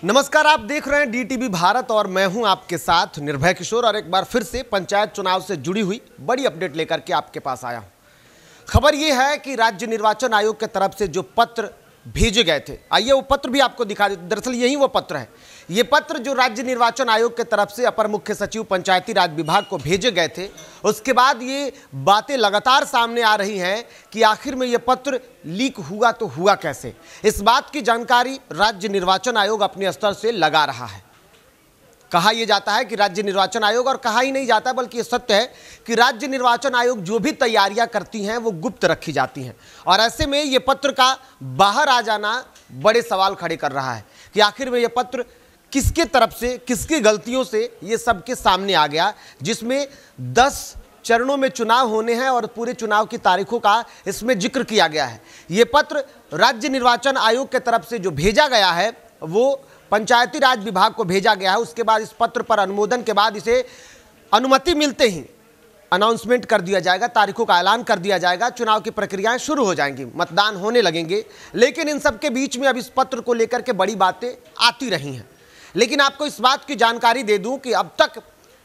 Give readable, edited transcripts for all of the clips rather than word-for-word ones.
नमस्कार, आप देख रहे हैं डीटीवी भारत और मैं हूं आपके साथ निर्भय किशोर। और एक बार फिर से पंचायत चुनाव से जुड़ी हुई बड़ी अपडेट लेकर के आपके पास आया हूं। खबर यह है कि राज्य निर्वाचन आयोग की तरफ से जो पत्र भेजे गए थे, आइए वो पत्र भी आपको दिखा देते। दरअसल यही वो पत्र है। ये पत्र जो राज्य निर्वाचन आयोग की तरफ से अपर मुख्य सचिव पंचायती राज विभाग को भेजे गए थे, उसके बाद ये बातें लगातार सामने आ रही हैं कि आखिर में ये पत्र लीक हुआ तो हुआ कैसे। इस बात की जानकारी राज्य निर्वाचन आयोग अपने स्तर से लगा रहा है। कहा यह जाता है कि राज्य निर्वाचन आयोग, और कहा ही नहीं जाता बल्कि ये सत्य है कि राज्य निर्वाचन आयोग जो भी तैयारियां करती हैं वो गुप्त रखी जाती हैं। और ऐसे में ये पत्र का बाहर आ जाना बड़े सवाल खड़े कर रहा है कि आखिर में ये पत्र किसके तरफ से, किसकी गलतियों से ये सबके सामने आ गया, जिसमें 10 चरणों में चुनाव होने हैं और पूरे चुनाव की तारीखों का इसमें जिक्र किया गया है। ये पत्र राज्य निर्वाचन आयोग की तरफ से जो भेजा गया है वो पंचायती राज विभाग को भेजा गया है। उसके बाद इस पत्र पर अनुमोदन के बाद इसे अनुमति मिलते ही अनाउंसमेंट कर दिया जाएगा, तारीखों का ऐलान कर दिया जाएगा, चुनाव की प्रक्रियाएं शुरू हो जाएंगी, मतदान होने लगेंगे। लेकिन इन सब के बीच में अब इस पत्र को लेकर के बड़ी बातें आती रही हैं। लेकिन आपको इस बात की जानकारी दे दूं कि अब तक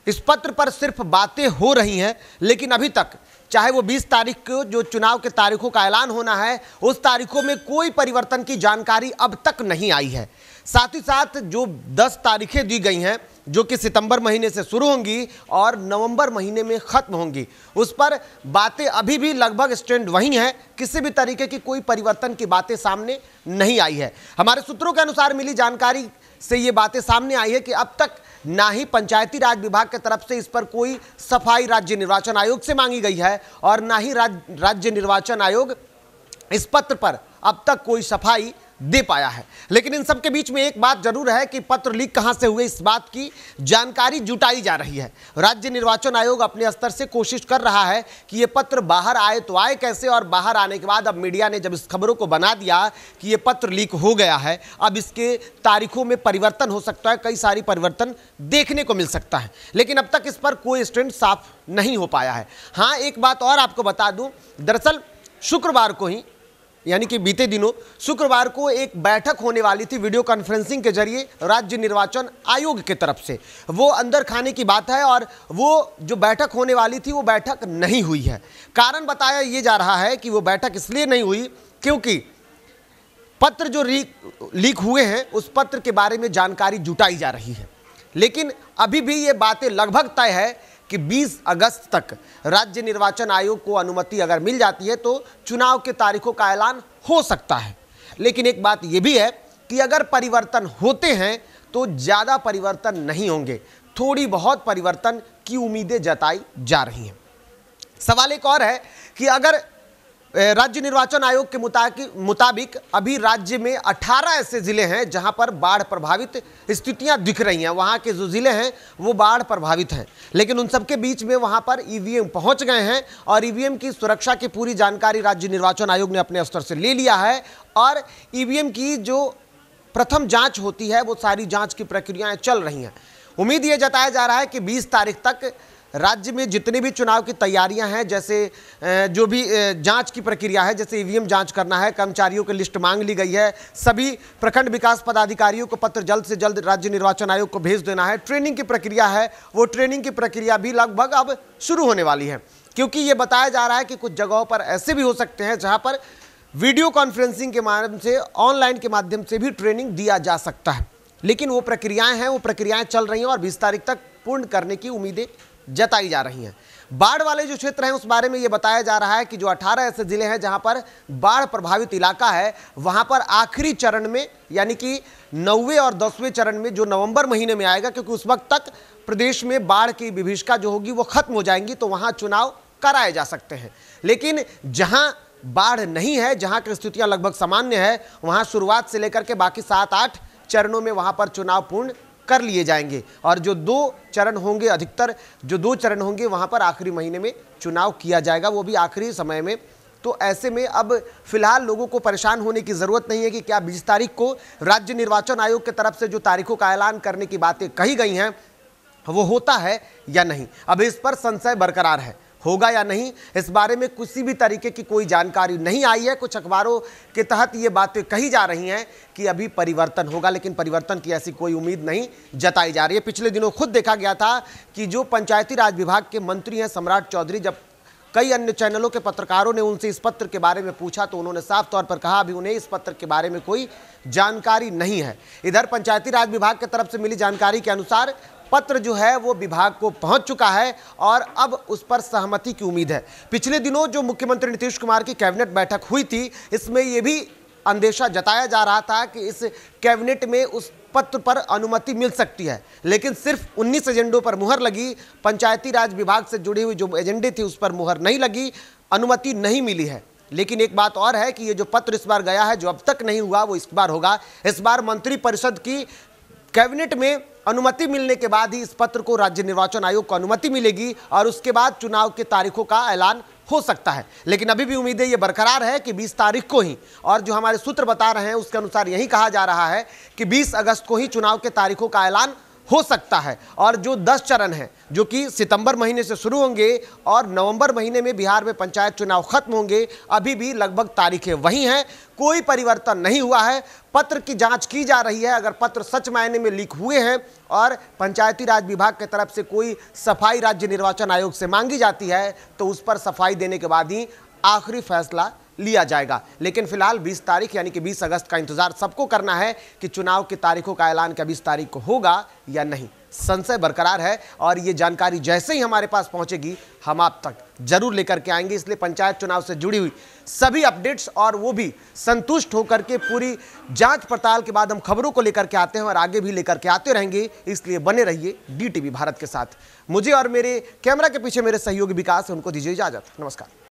इस पत्र पर सिर्फ बातें हो रही हैं, लेकिन अभी तक चाहे वो 20 तारीख को जो चुनाव के तारीखों का ऐलान होना है, उस तारीखों में कोई परिवर्तन की जानकारी अब तक नहीं आई है। साथ ही साथ जो 10 तारीखें दी गई हैं जो कि सितंबर महीने से शुरू होंगी और नवंबर महीने में ख़त्म होंगी, उस पर बातें अभी भी लगभग स्टैंड वही हैं। किसी भी तरीके की कोई परिवर्तन की बातें सामने नहीं आई है। हमारे सूत्रों के अनुसार मिली जानकारी से ये बातें सामने आई है कि अब तक ना ही पंचायती राज विभाग की तरफ से इस पर कोई सफाई राज्य निर्वाचन आयोग से मांगी गई है और ना ही राज्य निर्वाचन आयोग इस पत्र पर अब तक कोई सफाई दे पाया है। लेकिन इन सब के बीच में एक बात जरूर है कि पत्र लीक कहां से हुए, इस बात की जानकारी जुटाई जा रही है। राज्य निर्वाचन आयोग अपने स्तर से कोशिश कर रहा है कि ये पत्र बाहर आए तो आए कैसे, और बाहर आने के बाद अब मीडिया ने जब इस खबरों को बना दिया कि ये पत्र लीक हो गया है, अब इसके तारीखों में परिवर्तन हो सकता है, कई सारी परिवर्तन देखने को मिल सकता है। लेकिन अब तक इस पर कोई स्टैंड साफ नहीं हो पाया है। हाँ, एक बात और आपको बता दूं, दरअसल शुक्रवार को ही, यानी कि बीते दिनों शुक्रवार को एक बैठक होने वाली थी वीडियो कॉन्फ्रेंसिंग के जरिए राज्य निर्वाचन आयोग की तरफ से। वो अंदर खाने की बात है और वो जो बैठक होने वाली थी वो बैठक नहीं हुई है। कारण बताया ये जा रहा है कि वो बैठक इसलिए नहीं हुई क्योंकि पत्र जो लीक हुए हैं उस पत्र के बारे में जानकारी जुटाई जा रही है। लेकिन अभी भी ये बातें लगभग तय है कि 20 अगस्त तक राज्य निर्वाचन आयोग को अनुमति अगर मिल जाती है तो चुनाव के तारीखों का ऐलान हो सकता है। लेकिन एक बात यह भी है कि अगर परिवर्तन होते हैं तो ज़्यादा परिवर्तन नहीं होंगे, थोड़ी बहुत परिवर्तन की उम्मीदें जताई जा रही हैं। सवाल एक और है कि अगर राज्य निर्वाचन आयोग के मुताबिक अभी राज्य में 18 ऐसे ज़िले हैं जहां पर बाढ़ प्रभावित स्थितियां दिख रही हैं। वहां के जो ज़िले हैं वो बाढ़ प्रभावित हैं, लेकिन उन सबके बीच में वहां पर ईवीएम पहुंच गए हैं और ईवीएम की सुरक्षा की पूरी जानकारी राज्य निर्वाचन आयोग ने अपने स्तर से ले लिया है। और ईवीएम की जो प्रथम जाँच होती है वो सारी जाँच की प्रक्रियाएँ चल रही हैं। उम्मीद ये जताया जा रहा है कि 20 तारीख तक राज्य में जितने भी चुनाव की तैयारियां हैं, जैसे जो भी जांच की प्रक्रिया है, जैसे ईवीएम जांच करना है, कर्मचारियों की लिस्ट मांग ली गई है, सभी प्रखंड विकास पदाधिकारियों को पत्र जल्द से जल्द राज्य निर्वाचन आयोग को भेज देना है। ट्रेनिंग की प्रक्रिया है, वो ट्रेनिंग की प्रक्रिया भी लगभग अब शुरू होने वाली है। क्योंकि ये बताया जा रहा है कि कुछ जगहों पर ऐसे भी हो सकते हैं जहाँ पर वीडियो कॉन्फ्रेंसिंग के माध्यम से, ऑनलाइन के माध्यम से भी ट्रेनिंग दिया जा सकता है। लेकिन वो प्रक्रियाएँ हैं, वो प्रक्रियाएँ चल रही हैं और 20 तारीख तक पूर्ण करने की उम्मीदें जताई जा रही हैं। बाढ़ वाले जो क्षेत्र हैं उस बारे में ये बताया जा रहा है कि जो 18 ऐसे जिले हैं जहां पर बाढ़ प्रभावित इलाका है, वहां पर आखिरी चरण में, यानी कि 9वें और 10वें चरण में जो नवंबर महीने में आएगा, क्योंकि उस वक्त तक प्रदेश में बाढ़ की विभीषिका जो होगी वो खत्म हो जाएंगी, तो वहां चुनाव कराए जा सकते हैं। लेकिन जहां बाढ़ नहीं है, जहां की स्थितियां लगभग सामान्य है, वहां शुरुआत से लेकर के बाकी 7-8 चरणों में वहां पर चुनाव पूर्ण कर लिए जाएंगे। और जो 2 चरण होंगे, अधिकतर जो 2 चरण होंगे वहां पर आखिरी महीने में चुनाव किया जाएगा, वो भी आखिरी समय में। तो ऐसे में अब फिलहाल लोगों को परेशान होने की ज़रूरत नहीं है कि क्या 20 तारीख को राज्य निर्वाचन आयोग की तरफ से जो तारीखों का ऐलान करने की बातें कही गई हैं वो होता है या नहीं। अब इस पर संशय बरकरार है, होगा या नहीं, इस बारे में किसी भी तरीके की कोई जानकारी नहीं आई है। कुछ अखबारों के तहत ये बातें कही जा रही हैं कि अभी परिवर्तन होगा, लेकिन परिवर्तन की ऐसी कोई उम्मीद नहीं जताई जा रही है। पिछले दिनों खुद देखा गया था कि जो पंचायती राज विभाग के मंत्री हैं सम्राट चौधरी, जब कई अन्य चैनलों के पत्रकारों ने उनसे इस पत्र के बारे में पूछा तो उन्होंने साफ तौर पर कहा अभी उन्हें इस पत्र के बारे में कोई जानकारी नहीं है। इधर पंचायती राज विभाग की तरफ से मिली जानकारी के अनुसार पत्र जो है वो विभाग को पहुंच चुका है और अब उस पर सहमति की उम्मीद है। पिछले दिनों जो मुख्यमंत्री नीतीश कुमार की कैबिनेट बैठक हुई थी, इसमें यह भी अंदेशा जताया जा रहा था कि इस कैबिनेट में उस पत्र पर अनुमति मिल सकती है, लेकिन सिर्फ 19 एजेंडों पर मुहर लगी। पंचायती राज विभाग से जुड़ी हुई जो एजेंडे थी उस पर मुहर नहीं लगी, अनुमति नहीं मिली है। लेकिन एक बात और है कि ये जो पत्र इस बार गया है, जो अब तक नहीं हुआ वो इस बार होगा। इस बार मंत्रिपरिषद की कैबिनेट में अनुमति मिलने के बाद ही इस पत्र को राज्य निर्वाचन आयोग को अनुमति मिलेगी और उसके बाद चुनाव की तारीखों का ऐलान हो सकता है। लेकिन अभी भी उम्मीदें ये बरकरार है कि 20 तारीख को ही, और जो हमारे सूत्र बता रहे हैं उसके अनुसार यही कहा जा रहा है कि 20 अगस्त को ही चुनाव के तारीखों का ऐलान हो सकता है। और जो 10 चरण हैं जो कि सितंबर महीने से शुरू होंगे और नवंबर महीने में बिहार में पंचायत चुनाव खत्म होंगे, अभी भी लगभग तारीखें वही हैं, कोई परिवर्तन नहीं हुआ है। पत्र की जांच की जा रही है। अगर पत्र सच मायने में लीक हुए हैं और पंचायती राज विभाग की तरफ से कोई सफाई राज्य निर्वाचन आयोग से मांगी जाती है तो उस पर सफाई देने के बाद ही आखिरी फैसला लिया जाएगा। लेकिन फिलहाल 20 तारीख यानी कि 20 अगस्त का इंतजार सबको करना है कि चुनाव की तारीखों का ऐलान क्या 20 तारीख को होगा या नहीं। संशय बरकरार है और ये जानकारी जैसे ही हमारे पास पहुंचेगी हम आप तक जरूर लेकर के आएंगे। इसलिए पंचायत चुनाव से जुड़ी हुई सभी अपडेट्स और वो भी संतुष्ट होकर के पूरी जांच पड़ताल के बाद हम खबरों को लेकर के आते हैं और आगे भी लेकर के आते रहेंगे। इसलिए बने रहिए DTV भारत के साथ। मुझे और मेरे कैमरा के पीछे मेरे सहयोगी विकास, उनको दीजिए इजाजत। नमस्कार।